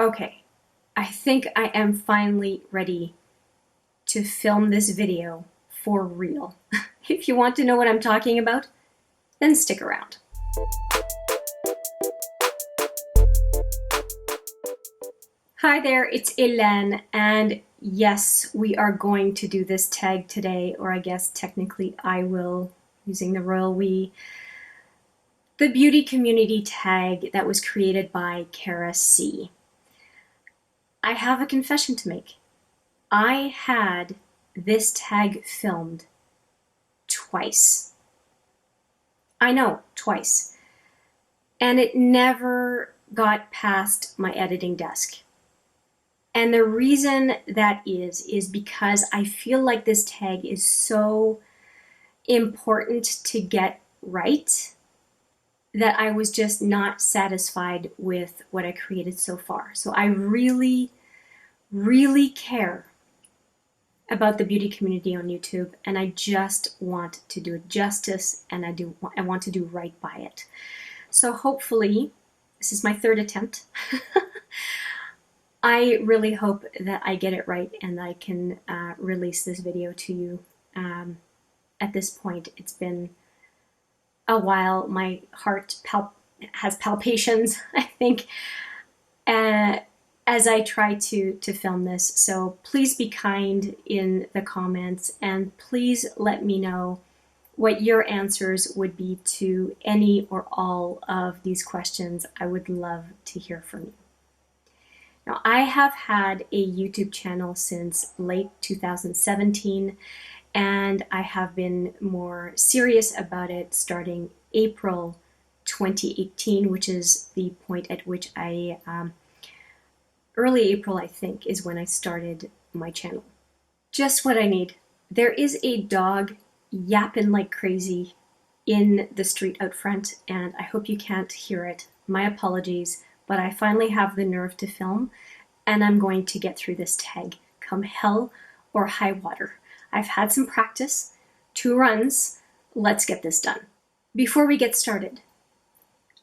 Okay, I think I am finally ready to film this video for real. If you want to know what I'm talking about, then stick around. Hi there, it's Hélène, and yes, we are going to do this tag today, or I guess technically I will, using the royal we. The beauty community tag that was created by Cassie. I have a confession to make. I had this tag filmed twice. I know, twice. And it never got past my editing desk. And the reason that is because I feel like this tag is so important to get right that I was just not satisfied with what I created so far. So I really, really care about the beauty community on YouTube, and I just want to do it justice, and I want to do right by it. So hopefully, this is my third attempt. I really hope that I get it right and I can release this video to you. At this point, it's been a while. My heart has palpitations, I think, as I try to film this. So please be kind in the comments, and please let me know what your answers would be to any or all of these questions. I would love to hear from you. Now, I have had a YouTube channel since late 2017, and I have been more serious about it starting April 2018, which is the point at which I, early April, I think, is when I started my channel. Just what I need. There is a dog yapping like crazy in the street out front, and I hope you can't hear it. My apologies, but I finally have the nerve to film, and I'm going to get through this tag, come hell or high water. I've had some practice, 2 runs, let's get this done. Before we get started,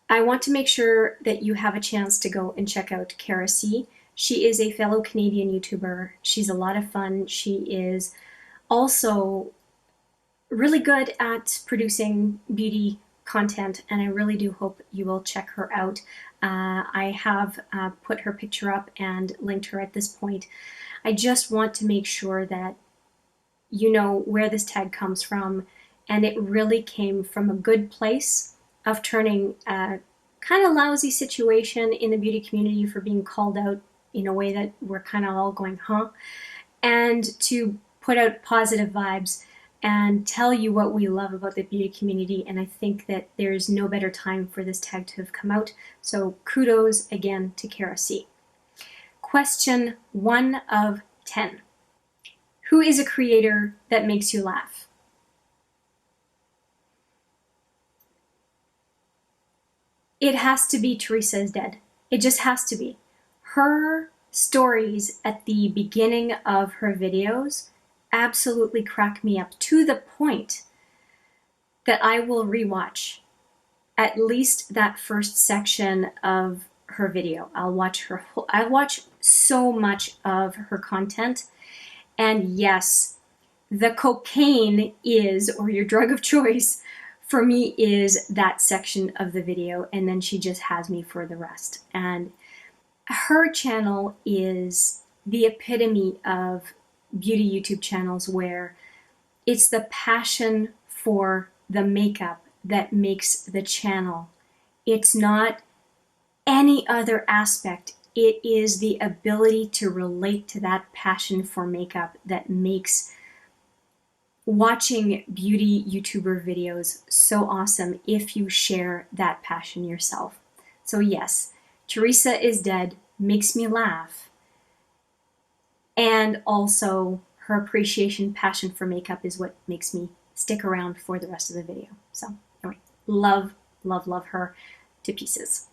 I want to make sure that you have a chance to go and check out Cassie. She is a fellow Canadian YouTuber. She's a lot of fun. She is also really good at producing beauty content, and I really do hope you will check her out. I have put her picture up and linked her at this point. I just want to make sure that you know where this tag comes from, and it really came from a good place of turning a kind of lousy situation in the beauty community for being called out in a way that we're kind of all going, huh? And to put out positive vibes and tell you what we love about the beauty community. And I think that there's no better time for this tag to have come out. So kudos again to Cassie. Question 1 of 10. Who is a creator that makes you laugh? It has to be Theresa Is Dead. It just has to be. Her stories at the beginning of her videos absolutely crack me up to the point that I will rewatch at least that first section of her video. I'll watch so much of her content. And yes, the cocaine is, or your drug of choice, for me is that section of the video, and then she just has me for the rest. And her channel is the epitome of beauty YouTube channels where it's the passion for the makeup that makes the channel. It's not any other aspect. It is the ability to relate to that passion for makeup that makes watching beauty YouTuber videos so awesome if you share that passion yourself. So yes, Theresa Is Dead makes me laugh. And also her appreciation, passion for makeup is what makes me stick around for the rest of the video. So anyway, love, love, love her to pieces.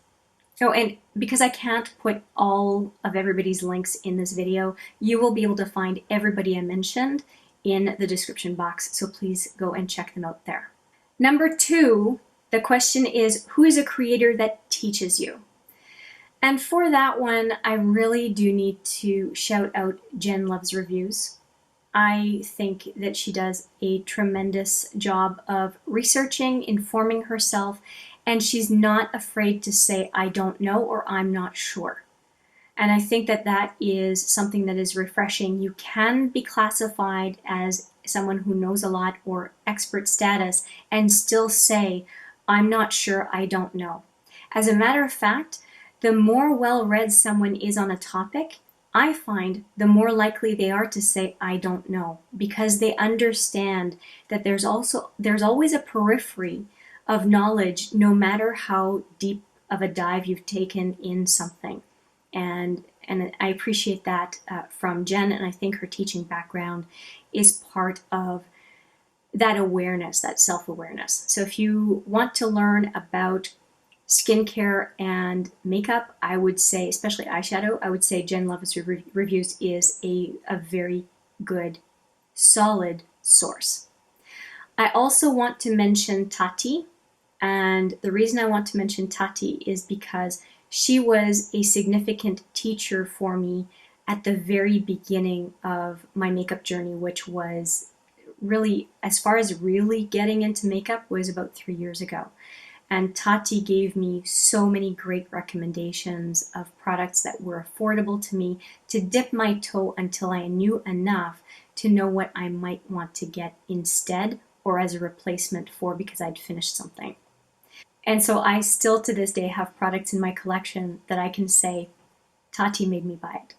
Oh, and because I can't put all of everybody's links in this video, you will be able to find everybody I mentioned in the description box. So please go and check them out there. Number 2, the question is, who is a creator that teaches you? And for that one, I really do need to shout out Jen Loves Reviews. I think that she does a tremendous job of researching, informing herself, and she's not afraid to say, I don't know or I'm not sure. And I think that that is something that is refreshing. You can be classified as someone who knows a lot or expert status and still say, I'm not sure, I don't know. As a matter of fact, the more well-read someone is on a topic, I find the more likely they are to say, I don't know, because they understand that there's always a periphery of knowledge, no matter how deep of a dive you've taken in something. And I appreciate that from Jen, and I think her teaching background is part of that awareness, that self-awareness. So if you want to learn about skincare and makeup, I would say, especially eyeshadow, I would say Jen Loves Reviews is a very good, solid source. I also want to mention Tati, and the reason I want to mention Tati is because she was a significant teacher for me at the very beginning of my makeup journey, which was really, as far as really getting into makeup, was about 3 years ago. And Tati gave me so many great recommendations of products that were affordable to me to dip my toe until I knew enough to know what I might want to get instead or as a replacement for, because I'd finished something. And so I still to this day have products in my collection that I can say, Tati made me buy it.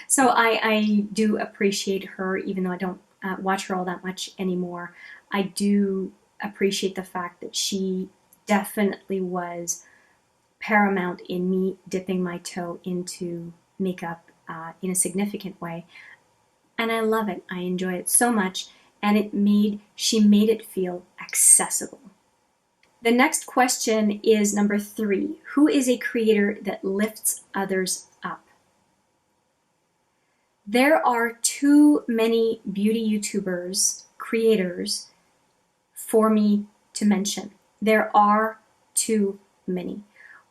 So I do appreciate her, even though I don't watch her all that much anymore. I do appreciate the fact that she definitely was paramount in me dipping my toe into makeup in a significant way. And I love it. I enjoy it so much. And she made it feel accessible. The next question is number 3. Who is a creator that lifts others up? There are too many beauty YouTubers, creators, for me to mention. There are too many.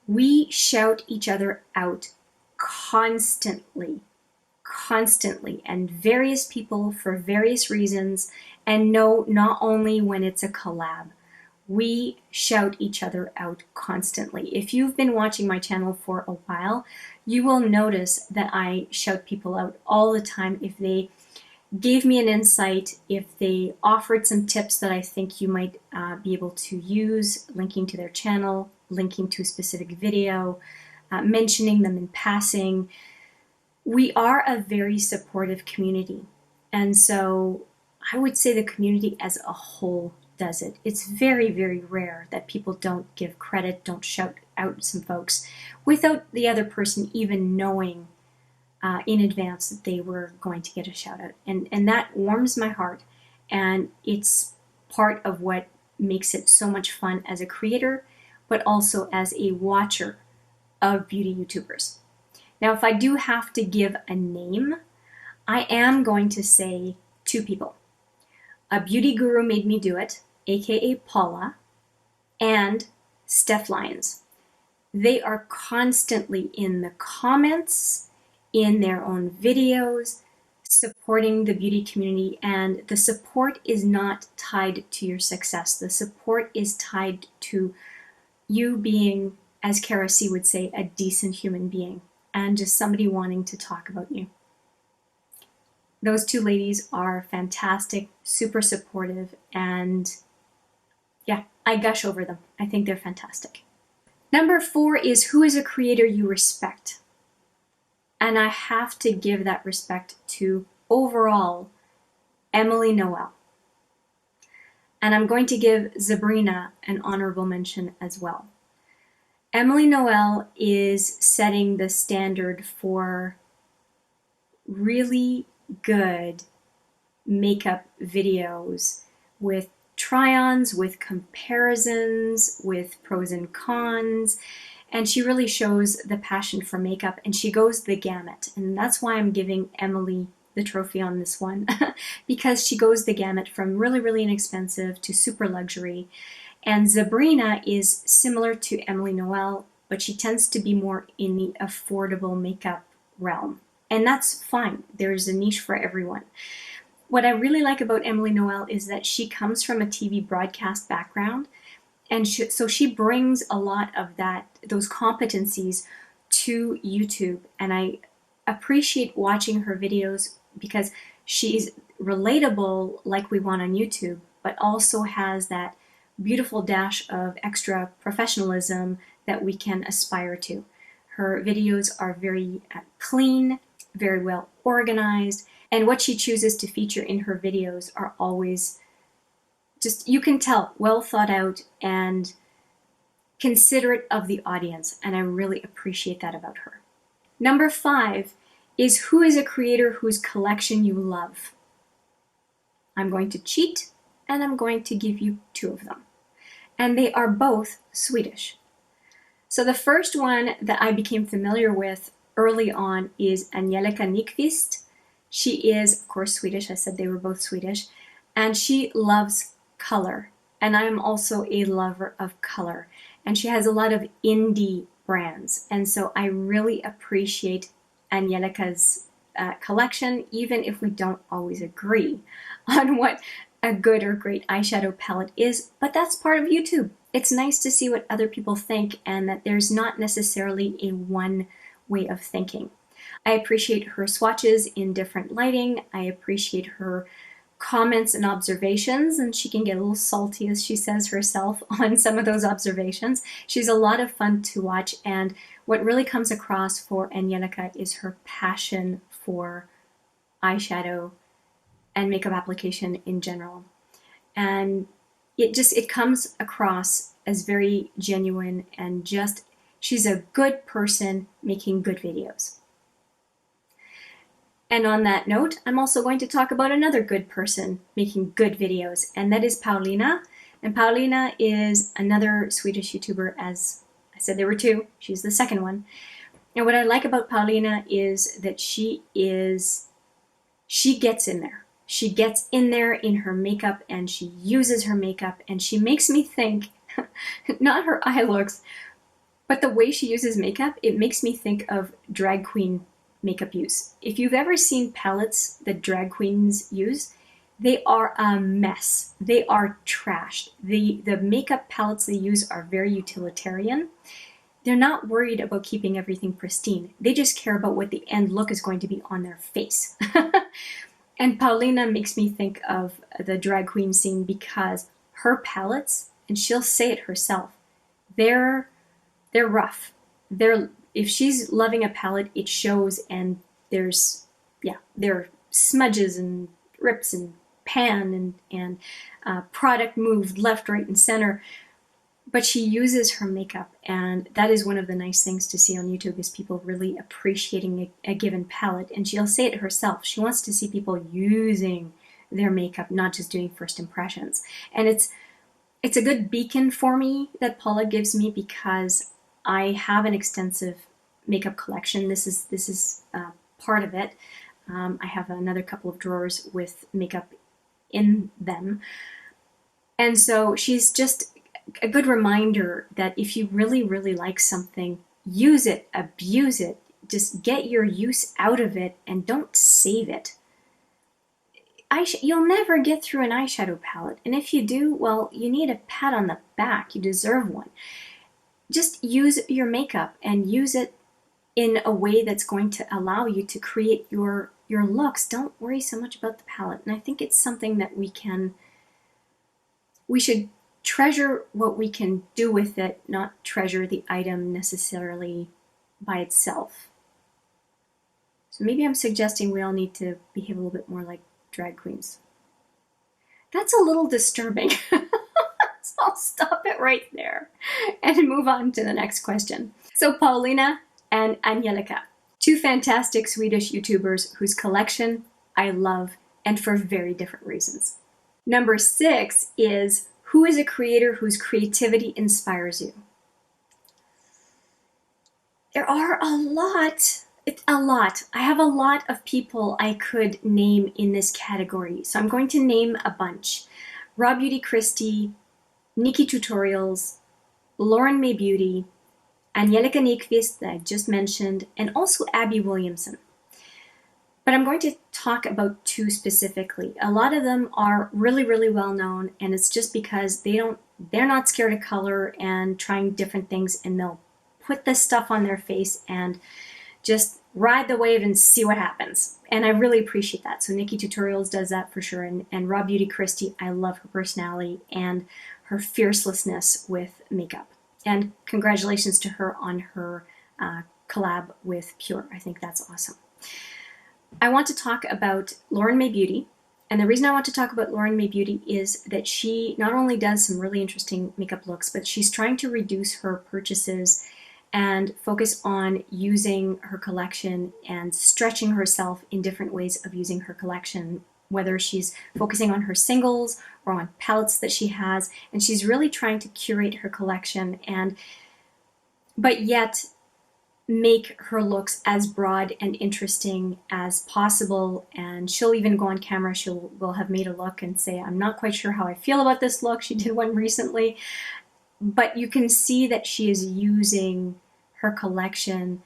We shout each other out constantly, and various people for various reasons, and no, not only when it's a collab. We shout each other out constantly. If you've been watching my channel for a while, you will notice that I shout people out all the time if they gave me an insight, if they offered some tips that I think you might be able to use, linking to their channel, linking to a specific video, mentioning them in passing. We are a very supportive community. And so I would say the community as a whole does it. It's very, very rare that people don't give credit, don't shout out some folks without the other person even knowing in advance that they were going to get a shout out. And that warms my heart. And it's part of what makes it so much fun as a creator, but also as a watcher of beauty YouTubers. Now, if I do have to give a name, I am going to say 2 people. A beauty guru made me do it, aka Paula, and Steph Lyons. They are constantly in the comments, in their own videos, supporting the beauty community, and the support is not tied to your success. The support is tied to you being, as Kara C would say, a decent human being, and just somebody wanting to talk about you. Those 2 ladies are fantastic, super supportive, and yeah, I gush over them. I think they're fantastic. Number 4 is who is a creator you respect? And I have to give that respect to, overall, Emily Noel. And I'm going to give Sabrina an honorable mention as well. Emily Noel is setting the standard for really good makeup videos with try-ons, with comparisons, with pros and cons, and she really shows the passion for makeup, and she goes the gamut. And that's why I'm giving Emily the trophy on this one, because she goes the gamut from really, really inexpensive to super luxury. And Sabrina is similar to Emily Noel but she tends to be more in the affordable makeup realm. And that's fine. There's a niche for everyone. What I really like about Emily Noel is that she comes from a TV broadcast background, and so she brings a lot of those competencies to YouTube, and I appreciate watching her videos because she's relatable like we want on YouTube, but also has that beautiful dash of extra professionalism that we can aspire to. Her videos are very clean, very well organized, and what she chooses to feature in her videos are always just, you can tell, well thought out and considerate of the audience, and I really appreciate that about her. Number 5 is, who is a creator whose collection you love? I'm going to cheat, and I'm going to give you 2 of them. And they are both Swedish. So the first one that I became familiar with early on is Angelica Nyqvist. She is, of course, Swedish. I said they were both Swedish. And she loves color. And I'm also a lover of color. And she has a lot of indie brands. And so I really appreciate Angelica's collection, even if we don't always agree on what a good or great eyeshadow palette is. But that's part of YouTube. It's nice to see what other people think, and that there's not necessarily a one way of thinking. I appreciate her swatches in different lighting. I appreciate her comments and observations, and she can get a little salty, as she says herself, on some of those observations. She's a lot of fun to watch, and what really comes across for Angelica is her passion for eyeshadow and makeup application in general. And it comes across as very genuine, and just, she's a good person making good videos. And on that note, I'm also going to talk about another good person making good videos, and that is Paulina. And Paulina is another Swedish YouTuber. As I said, there were 2. She's the second one. And what I like about Paulina is that she gets in there. She gets in there in her makeup, and she uses her makeup, and she makes me think, not her eye looks, but the way she uses makeup, it makes me think of drag queen makeup use. If you've ever seen palettes that drag queens use, they are a mess. They are trashed. The makeup palettes they use are very utilitarian. They're not worried about keeping everything pristine. They just care about what the end look is going to be on their face. And Paulina makes me think of the drag queen scene, because her palettes, and she'll say it herself, they're rough. If she's loving a palette, it shows, and there are smudges and rips and pan and product moved left, right, and center. But she uses her makeup, and that is one of the nice things to see on YouTube, is people really appreciating a given palette. And she'll say it herself. She wants to see people using their makeup, not just doing first impressions. And it's a good beacon for me that Paula gives me, because I have an extensive makeup collection. This is part of it. I have another couple of drawers with makeup in them. And so she's just a good reminder that if you really, really like something, use it, abuse it, just get your use out of it, and don't save it. You'll never get through an eyeshadow palette. And if you do, well, you need a pat on the back. You deserve one. Just use your makeup, and use it in a way that's going to allow you to create your looks. Don't worry so much about the palette. And I think it's something that we should treasure what we can do with it, not treasure the item necessarily by itself. So maybe I'm suggesting we all need to behave a little bit more like drag queens. That's a little disturbing. So I'll stop it right there and move on to the next question. So Paulina and Angelica, 2 fantastic Swedish YouTubers whose collection I love, and for very different reasons. Number 6 is, who is a creator whose creativity inspires you? There are a lot. I have a lot of people I could name in this category. So I'm going to name a bunch. Beauty Kristi, Nikki Tutorials, Mae Beauty, Angelica Nyqvist that I just mentioned, and also Abby Williamson. But I'm going to talk about two specifically. A lot of them are really, really well known, and it's just because they're not scared of color and trying different things, and they'll put this stuff on their face and just ride the wave and see what happens. And I really appreciate that. So Nikki Tutorials does that for sure. And Beauty Kristi, I love her personality and her fiercelessness with makeup. And congratulations to her on her collab with Pure. I think that's awesome. I want to talk about Mae Beauty. And the reason I want to talk about Mae Beauty is that she not only does some really interesting makeup looks, but she's trying to reduce her purchases and focus on using her collection and stretching herself in different ways of using her collection, whether she's focusing on her singles or on palettes that she has. And she's really trying to curate her collection but yet make her looks as broad and interesting as possible. And she'll even go on camera, will have made a look and say, I'm not quite sure how I feel about this look. She did one recently. But you can see that she is using her collection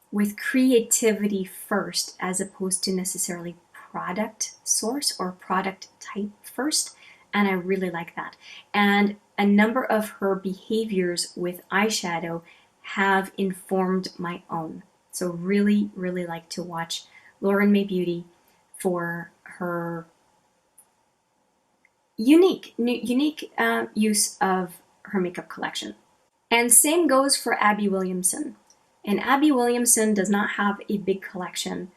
with creativity first, as opposed to necessarily product source or product type first. And I really like that. And a number of her behaviors with eyeshadow have informed my own. So really, really like to watch Mae Beauty for her unique use of her makeup collection. And same goes for Abby Williamson. And Abby Williamson does not have a big collection,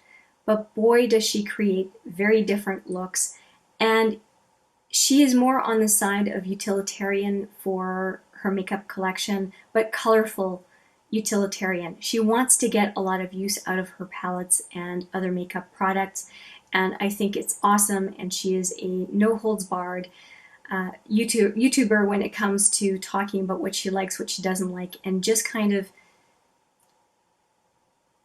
but boy does she create very different looks. And she is more on the side of utilitarian for her makeup collection, but colorful utilitarian. She wants to get a lot of use out of her palettes and other makeup products. And I think it's awesome. And she is a no holds barred YouTuber when it comes to talking about what she likes, what she doesn't like, and just kind of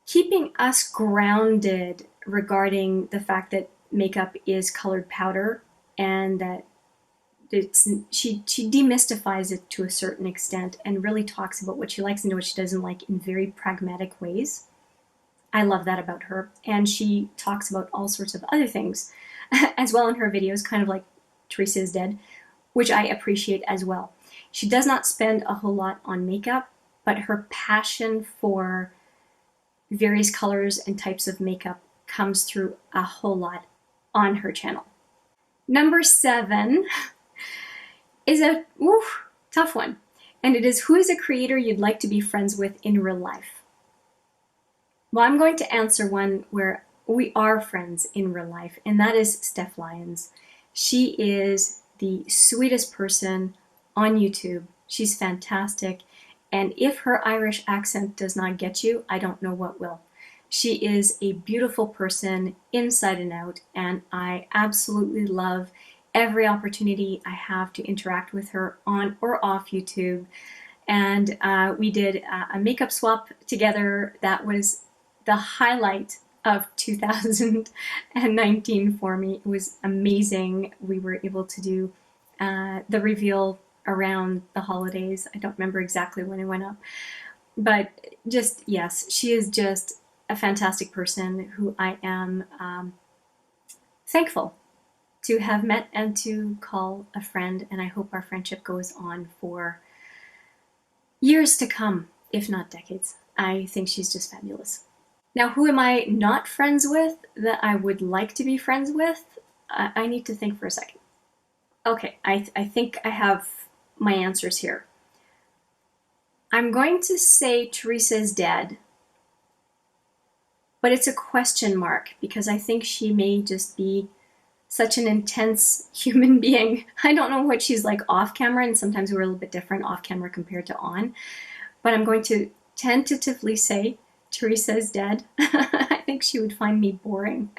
keeping us grounded regarding the fact that makeup is colored powder, and that she demystifies it to a certain extent and really talks about what she likes and what she doesn't like in very pragmatic ways. I love that about her. And she talks about all sorts of other things as well in her videos, kind of like Theresa Is Dead, which I appreciate as well. She does not spend a whole lot on makeup, but her passion for various colors and types of makeup comes through a whole lot on her channel. Number 7 is a tough one. And it is, who is a creator you'd like to be friends with in real life? Well, I'm going to answer one where we are friends in real life, and that is Steph Lyons. She is the sweetest person on YouTube. She's fantastic. And if her Irish accent does not get you, I don't know what will. She is a beautiful person inside and out, and I absolutely love every opportunity I have to interact with her on or off YouTube. And we did a makeup swap together. That was the highlight of 2019 for me. It was amazing. We were able to do the reveal around the holidays. I don't remember exactly when it went up, but just, yes, she is just a fantastic person who I am thankful to have met and to call a friend, and I hope our friendship goes on for years to come, if not decades. I think she's just fabulous. Now, who am I not friends with that I would like to be friends with? I need to think for a second. Okay, I think I have my answers here. I'm going to say Theresa Is Dead, but it's a question mark because I think she may just be such an intense human being. I don't know what she's like off camera, and sometimes we're a little bit different off camera compared to on, but I'm going to tentatively say Theresa Is Dead. I think she would find me boring.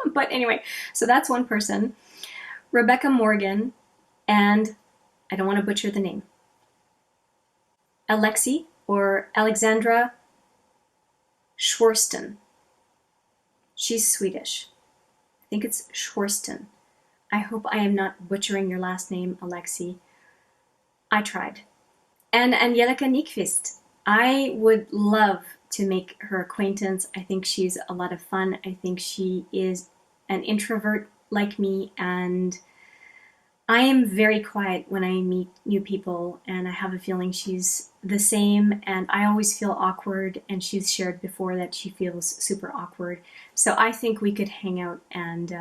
But anyway, so that's one person. Rebecca Morgan, and I don't want to butcher the name, Alexi or Alexandra Schwarsten. She's Swedish. I think it's Schwarsten. I hope I am not butchering your last name, Alexi. I tried. And Angelica Nyqvist. I would love to make her acquaintance. I think she's a lot of fun. I think she is an introvert like me, and I am very quiet when I meet new people, and I have a feeling she's the same, and I always feel awkward, and she's shared before that she feels super awkward. So I think we could hang out and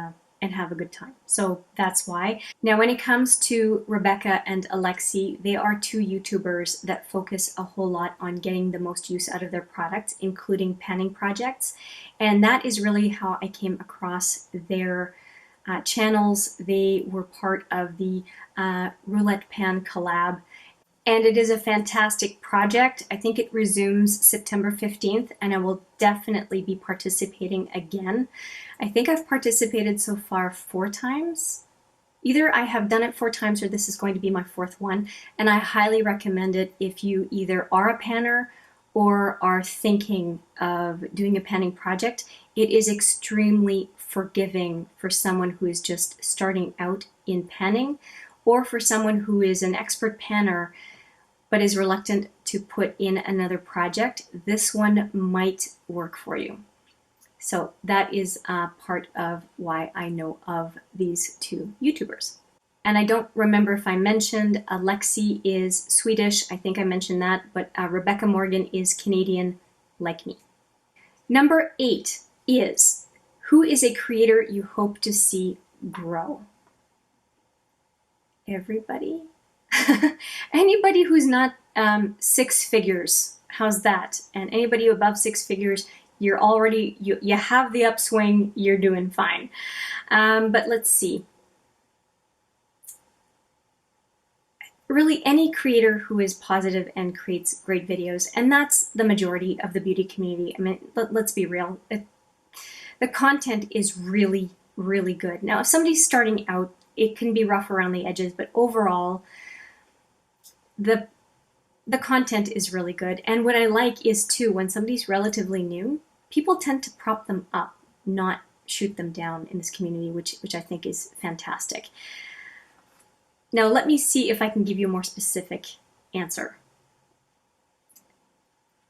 have a good time. So that's why. Now, when it comes to Rebecca and Alexi, they are two YouTubers that focus a whole lot on getting the most use out of their products, including panning projects. And that is really how I came across their channels. They were part of the Roulette Pan collab, and it is a fantastic project. I think it resumes September 15th, and I will definitely be participating again. I think I've participated so far 4 times. Either I have done it 4 times or this is going to be my 4th one, and I highly recommend it if you either are a panner or are thinking of doing a panning project. It is extremely forgiving for someone who is just starting out in panning, or for someone who is an expert panner but is reluctant to put in another project. This one might work for you. So that is part of why I know of these two YouTubers. And I don't remember if I mentioned Alexi is Swedish. I think I mentioned that, but Rebecca Morgan is Canadian like me. Number 8 is, who is a creator you hope to see grow? Everybody? Anybody who's not 6 figures, how's that? And anybody above 6 figures, you're already, you have the upswing, you're doing fine. But let's see. Really, any creator who is positive and creates great videos, and that's the majority of the beauty community. I mean, let's be real. The content is really, really good. Now, if somebody's starting out, it can be rough around the edges, but overall, the content is really good. And what I like is, too, when somebody's relatively new, people tend to prop them up, not shoot them down in this community, which I think is fantastic. Now, let me see if I can give you a more specific answer.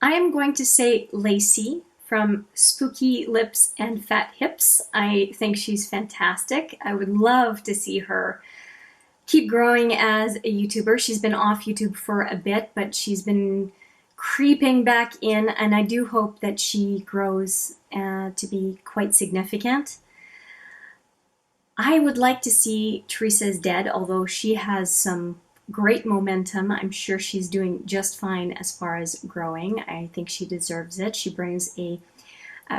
I am going to say Lacey from Spooky Lips and Fat Hips. I think she's fantastic. I would love to see her keep growing as a YouTuber. She's been off YouTube for a bit, but she's been creeping back in, and I do hope that she grows to be quite significant. I would like to see Theresa Is Dead, although she has some great momentum. I'm sure she's doing just fine as far as growing. I think she deserves it. She brings a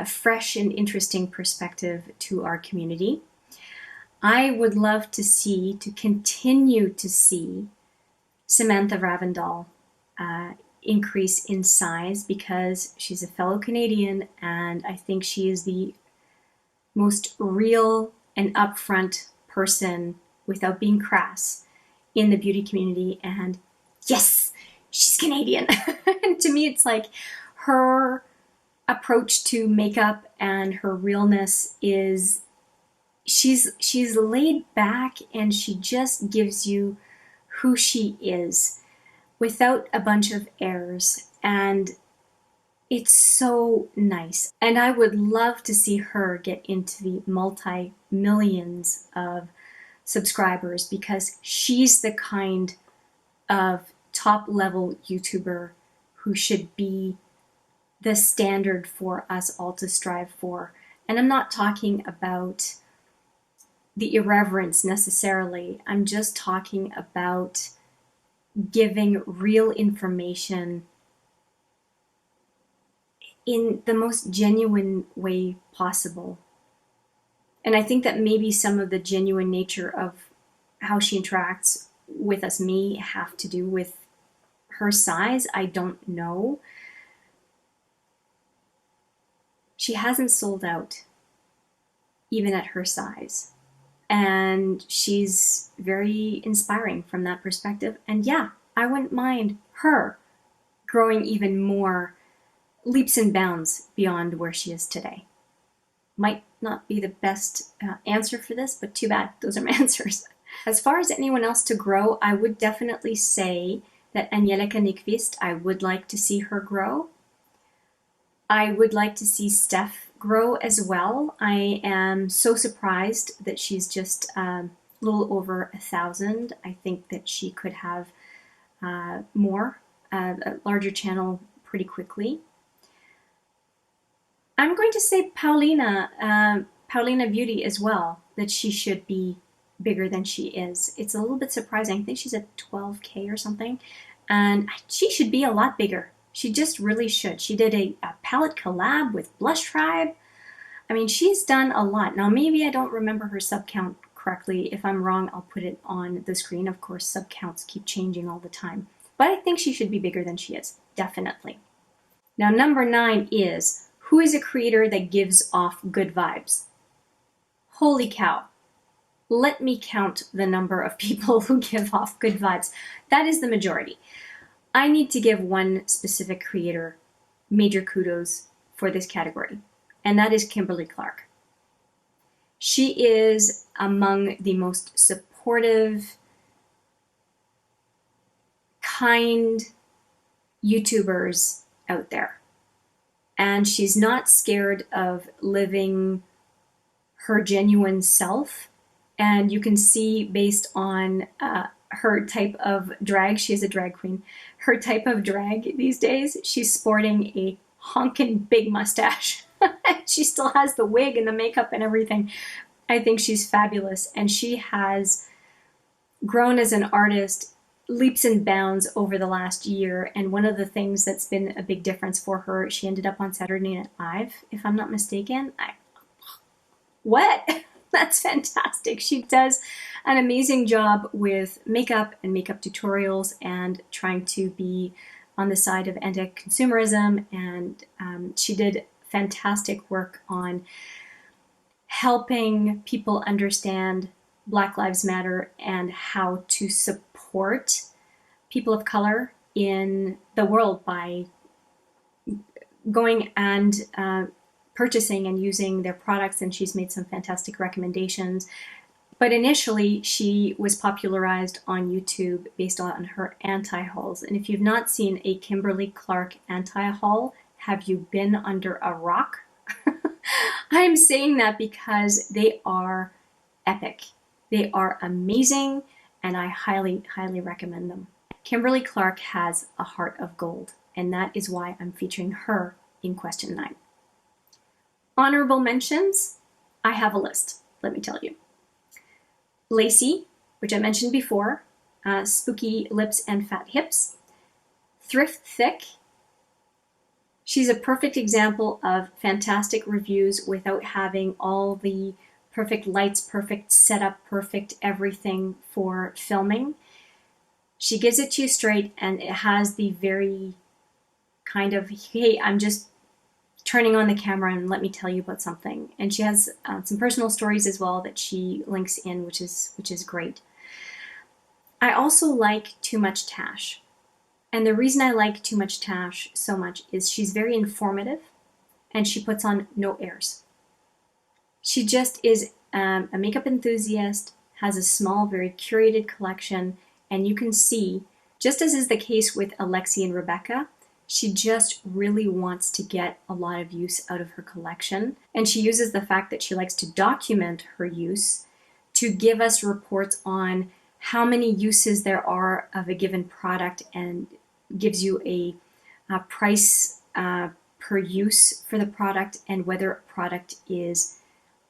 fresh and interesting perspective to our community. I would love to continue to see Samantha Ravndahl increase in size, because she's a fellow Canadian, and I think she is the most real and upfront person, without being crass, in the beauty community. And yes, she's Canadian. And to me, it's like her approach to makeup and her realness is, she's laid back, and she just gives you who she is without a bunch of airs. And it's so nice. And I would love to see her get into the multi-millions of subscribers, because she's the kind of top-level YouTuber who should be the standard for us all to strive for. And I'm not talking about the irreverence necessarily. I'm just talking about giving real information in the most genuine way possible. And I think that maybe some of the genuine nature of how she interacts with us may have to do with her size. I don't know. She hasn't sold out, even at her size. And she's very inspiring from that perspective. And yeah, I wouldn't mind her growing even more leaps and bounds beyond where she is today. Might not be the best answer for this, but too bad. Those are my answers. As far as anyone else to grow, I would definitely say that Angelica Nyqvist, I would like to see her grow. I would like to see Steph grow as well. I am so surprised that she's just a little over 1,000. I think that she could have more, a larger channel pretty quickly. I'm going to say Paulina Beauty as well, that she should be bigger than she is. It's a little bit surprising. I think she's at 12K or something, and she should be a lot bigger. She just really should. She did a palette collab with Blush Tribe. I mean, she's done a lot. Now, maybe I don't remember her sub count correctly. If I'm wrong, I'll put it on the screen. Of course, sub counts keep changing all the time. But I think she should be bigger than she is, definitely. Now, number 9 is, who is a creator that gives off good vibes? Holy cow. Let me count the number of people who give off good vibes. That is the majority. I need to give one specific creator major kudos for this category, and that is Kimberly Clark. She is among the most supportive, kind YouTubers out there. And she's not scared of living her genuine self. And you can see based on her type of drag, she is a drag queen, her type of drag these days, she's sporting a honkin' big mustache. She still has the wig and the makeup and everything. I think she's fabulous. And she has grown as an artist leaps and bounds over the last year. And one of the things that's been a big difference for her, she ended up on Saturday Night Live, if I'm not mistaken. What? That's fantastic. She does an amazing job with makeup and makeup tutorials and trying to be on the side of anti-consumerism. And she did fantastic work on helping people understand Black Lives Matter and how to support people of color in the world by going and purchasing and using their products, and she's made some fantastic recommendations. But initially, she was popularized on YouTube based on her anti-hauls. And if you've not seen a Kimberly Clark anti-haul, have you been under a rock? I'm saying that because they are epic. They are amazing, and I highly, highly recommend them. Kimberly Clark has a heart of gold, and that is why I'm featuring her in question 9. Honorable mentions, I have a list, let me tell you. Lacey, which I mentioned before, spooky lips and fat hips. Thrift Thick. She's a perfect example of fantastic reviews without having all the perfect lights, perfect setup, perfect everything for filming. She gives it to you straight, and it has the very kind of, hey, I'm just turning on the camera and let me tell you about something. And she has some personal stories as well that she links in, which is great. I also like Too Much Tash. And the reason I like Too Much Tash so much is she's very informative, and she puts on no airs. She just is a makeup enthusiast, has a small, very curated collection, and you can see, just as is the case with Alexi and Rebecca, she just really wants to get a lot of use out of her collection. And she uses the fact that she likes to document her use to give us reports on how many uses there are of a given product, and gives you a price per use for the product, and whether a product is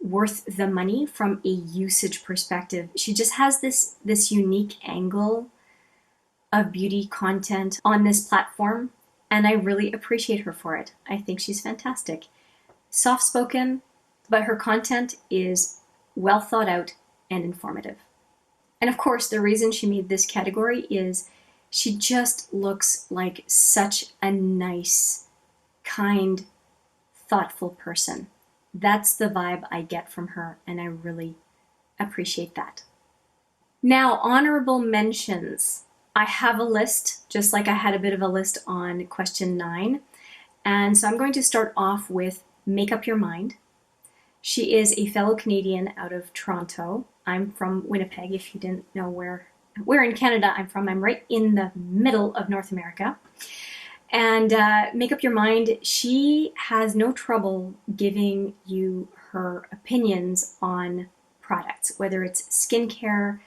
worth the money from a usage perspective. She just has this unique angle of beauty content on this platform, and I really appreciate her for it. I think she's fantastic. Soft-spoken, but her content is well thought out and informative. And of course, the reason she made this category is she just looks like such a nice, kind, thoughtful person. That's the vibe I get from her, and I really appreciate that. Now, honorable mentions. I have a list, just like I had a bit of a list on question 9. And so I'm going to start off with Make Up Your Mind. She is a fellow Canadian out of Toronto. I'm from Winnipeg, if you didn't know where where in Canada I'm from. I'm right in the middle of North America. And Make Up Your Mind, she has no trouble giving you her opinions on products, whether it's skincare.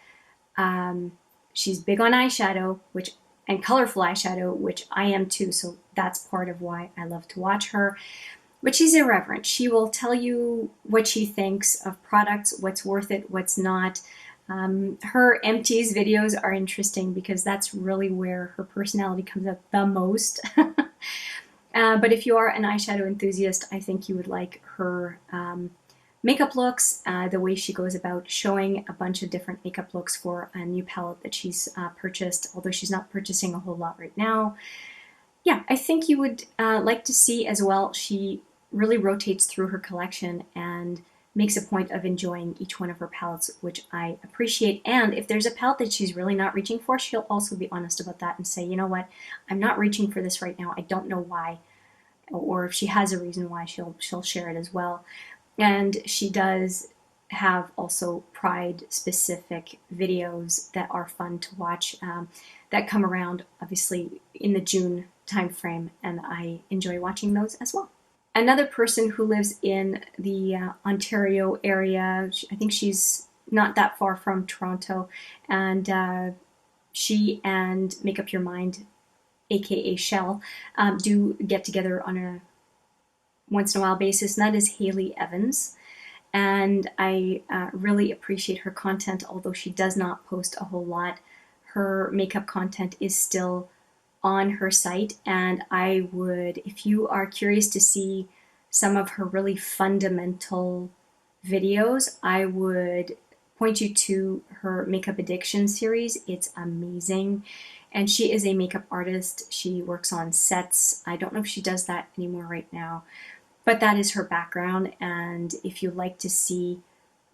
She's big on eyeshadow, and colorful eyeshadow, which I am too. So that's part of why I love to watch her. But she's irreverent. She will tell you what she thinks of products, what's worth it, what's not. Her empties videos are interesting because that's really where her personality comes out the most. But if you are an eyeshadow enthusiast, I think you would like her makeup looks, the way she goes about showing a bunch of different makeup looks for a new palette that she's purchased, although she's not purchasing a whole lot right now. Yeah, I think you would like to see as well, she really rotates through her collection and makes a point of enjoying each one of her palettes, which I appreciate. And if there's a palette that she's really not reaching for, she'll also be honest about that and say, you know what, I'm not reaching for this right now. I don't know why. Or if she has a reason why, she'll share it as well. And she does have also Pride-specific videos that are fun to watch that come around, obviously, in the June timeframe, and I enjoy watching those as well. Another person who lives in the Ontario area, I think she's not that far from Toronto, and she and Make Up Your Mind, aka Chelle, do get together on a once in a while basis, and that is Hailey Evans. And I really appreciate her content, although she does not post a whole lot. Her makeup content is still on her site, and I would, if you are curious to see some of her really fundamental videos, I would point you to her Makeup Addiction series. It's amazing. And she is a makeup artist. She works on sets. I don't know if she does that anymore right now, but that is her background. And if you like to see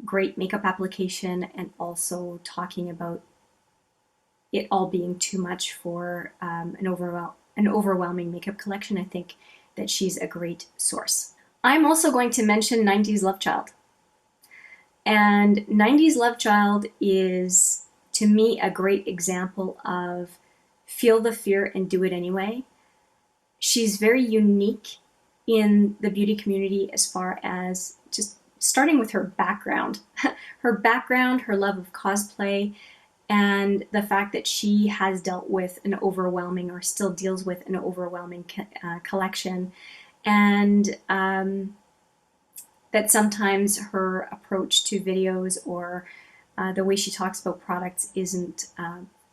great makeup application and also talking about it all being too much for an overwhelming makeup collection, I think that she's a great source. I'm also going to mention 90s Love Child. And 90s Love Child is, to me, a great example of feel the fear and do it anyway. She's very unique in the beauty community as far as just starting with her background. Her love of cosplay, and the fact that she has dealt with an overwhelming, or still deals with an overwhelming collection, and that sometimes her approach to videos or the way she talks about products isn't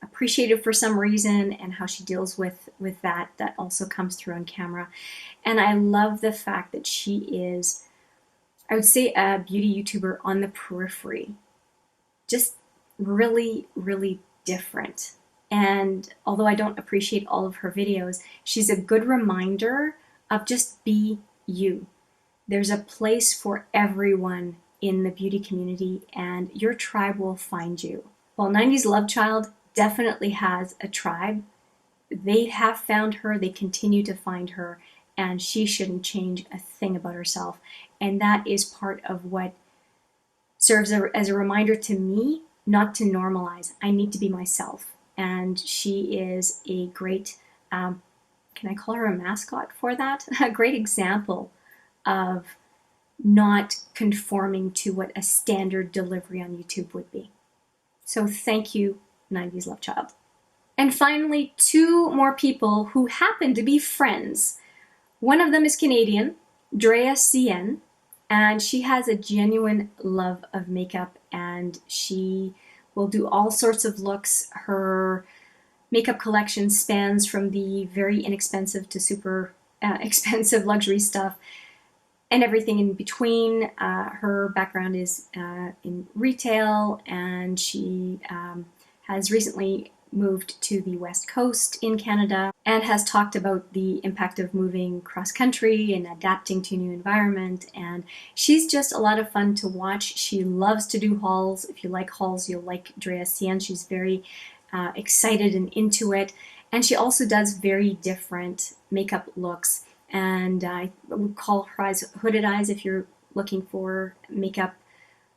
appreciated for some reason, and how she deals with that also comes through on camera. And I love the fact that she is, I would say, a beauty YouTuber on the periphery. Just really, really different. And although I don't appreciate all of her videos, she's a good reminder of just be you. There's a place for everyone in the beauty community, and your tribe will find you. While 90s Love Child definitely has a tribe, they have found her, they continue to find her, and she shouldn't change a thing about herself. And that is part of what serves as a reminder to me not to normalize. I need to be myself. And she is a great, can I call her a mascot for that? A great example of not conforming to what a standard delivery on YouTube would be. So thank you, 90s Love Child. And finally, two more people who happen to be friends. One of them is Canadian, Drea CN, and she has a genuine love of makeup, and she will do all sorts of looks. Her makeup collection spans from the very inexpensive to super expensive luxury stuff and everything in between. Her background is in retail, and she has recently moved to the West Coast in Canada and has talked about the impact of moving cross-country and adapting to a new environment. And she's just a lot of fun to watch. She loves to do hauls. If you like hauls, you'll like Drea CN. She's very excited and into it. And she also does very different makeup looks. And I would call her eyes hooded eyes if you're looking for makeup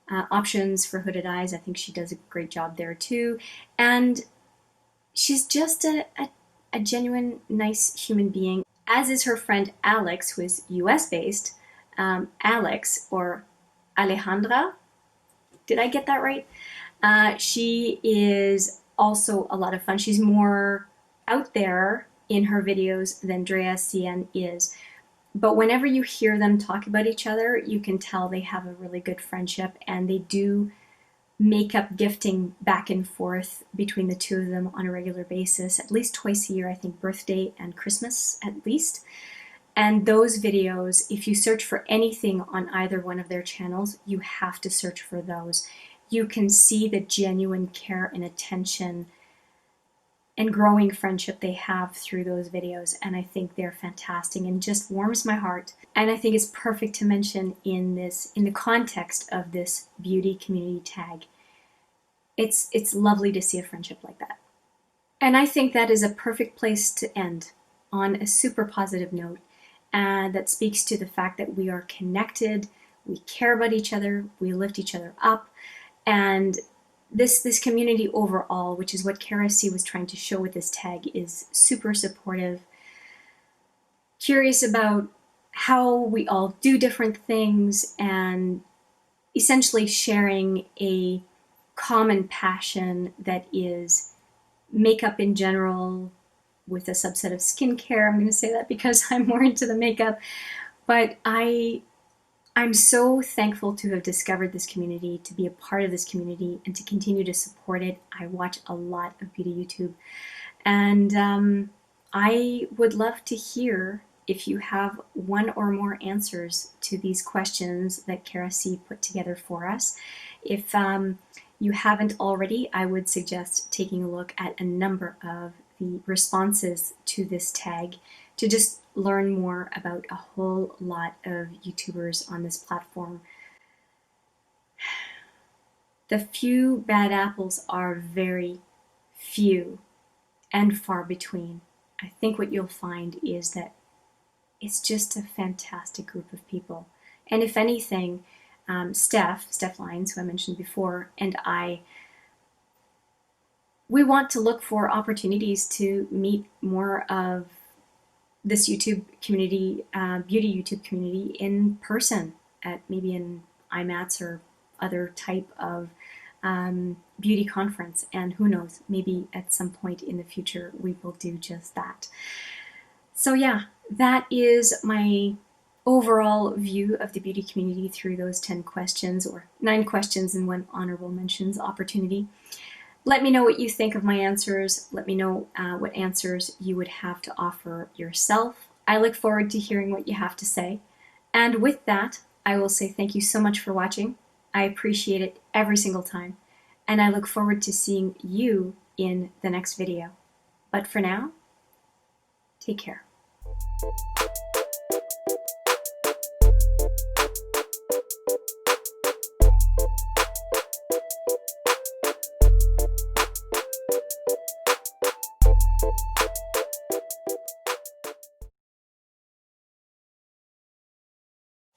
options for hooded eyes. I think she does a great job there too. And she's just a genuine, nice human being, as is her friend Alex, who is US based. Alex, or Alejandra, did I get that right? She is also a lot of fun. She's more out there in her videos than Drea CN is. But whenever you hear them talk about each other, you can tell they have a really good friendship, and they do make up gifting back and forth between the two of them on a regular basis, at least twice a year, I think birthday and Christmas at least. And those videos, if you search for anything on either one of their channels, you have to search for those. You can see the genuine care and attention and growing friendship they have through those videos, and I think they're fantastic and just warms my heart. And I think it's perfect to mention in the context of this beauty community tag. It's lovely to see a friendship like that. And I think that is a perfect place to end on a super positive note, that speaks to the fact that we are connected, we care about each other, we lift each other up, and this community overall, which is what Cassie was trying to show with this tag, is super supportive, curious about how we all do different things, and essentially sharing a common passion that is makeup in general, with a subset of skincare. I'm going to say that because I'm more into the makeup, but I'm so thankful to have discovered this community, to be a part of this community, and to continue to support it. I watch a lot of beauty YouTube, and I would love to hear if you have one or more answers to these questions that Cassie put together for us. If you haven't already, I would suggest taking a look at a number of the responses to this tag to just learn more about a whole lot of YouTubers on this platform. The few bad apples are very few and far between. I think what you'll find is that it's just a fantastic group of people. And if anything, Steph Lyons, who I mentioned before, and we want to look for opportunities to meet more of this YouTube community, beauty YouTube community, in person at maybe an IMATS or other type of beauty conference. And who knows, maybe at some point in the future we will do just that. So yeah, that is my overall view of the beauty community through those 10 questions, or 9 questions and 1 honorable mentions opportunity. Let me know what you think of my answers. Let me know what answers you would have to offer yourself. I look forward to hearing what you have to say. And with that, I will say thank you so much for watching. I appreciate it every single time. And I look forward to seeing you in the next video. But for now, take care.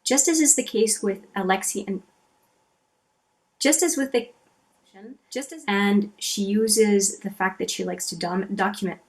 Just as is the case with Alexi, and just as with the, and she uses the fact that she likes to document